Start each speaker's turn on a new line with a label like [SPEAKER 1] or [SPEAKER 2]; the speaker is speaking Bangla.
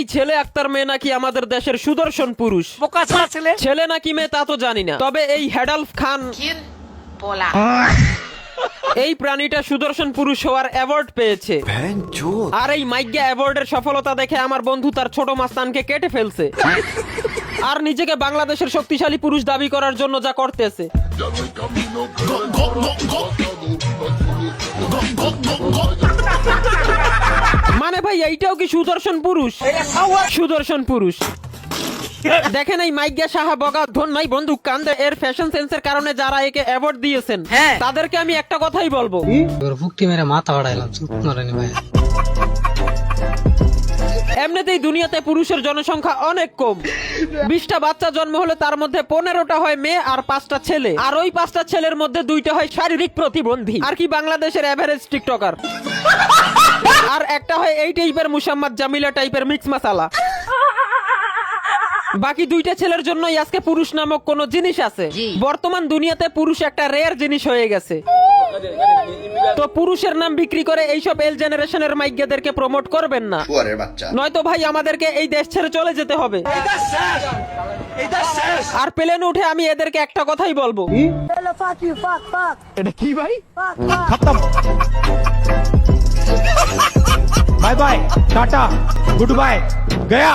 [SPEAKER 1] এই ছেলে আক্তার মেয়ে নাকি আমাদের দেশের সুদর্শন পুরুষ। ছেলে নাকি মেয়ে তা তো জানি না, তবে এই হেডালফ খান এই প্রাণীটা সুদর্শন পুরুষ হওয়ার অ্যাওয়ার্ড পেয়েছে। আর এই মাইগ্যা অ্যাওয়ার্ডের সফলতা দেখে আমার বন্ধু তার ছোট মাস্তানকে কেটে ফেলছে আর নিজেকে বাংলাদেশের শক্তিশালী পুরুষ দাবি করার জন্য যা করতেছে। মানে ভাই এইটাও কি সুদর্শন পুরুষ? সুদর্শন পুরুষ দেখেন এই মাইগ্যা সাহা বগা ধন নাই বন্দুক কান্দে এর ফ্যাশন সেন্সের কারণে যারা একে অ্যাওয়ার্ড দিয়েছেন তাদেরকে আমি একটা কথাই বলবো, এমনিতেই দুনিয়াতে পুরুষের জনসংখ্যা অনেক কম। 20টা বাচ্চা জন্ম হলে তার মধ্যে 15টা হয় মেয়ে আর 5টা ছেলে, আর ওই 5টা ছেলের মধ্যে 2টা হয় শারীরিক প্রতিবন্ধী আর কি বাংলাদেশের এভারেজ টিকটকার, আর একটা হয় এই টাইপের মুসাম্মদ জামিলা টাইপের মিক্স মাসালা। বাকি 2টা ছেলের জন্যই আজকে পুরুষ নামক কোন জিনিস আছে। বর্তমান দুনিয়াতে পুরুষ একটা রেয়ার জিনিস হয়ে গেছে। তো পুরুষের নাম বিক্রি করে এইসব এল জেনারেশনের মাইগ্যাদেরকে প্রমোট করবেন না, নয়তো ভাই আমাদেরকে এই দেশ ছেড়ে চলে যেতে হবে। আর প্লেনে উঠে আমি এদেরকে একটা কথাই বলবো,
[SPEAKER 2] এটা কি ভাই? খতম, bye bye, tata, good bye, Gaya.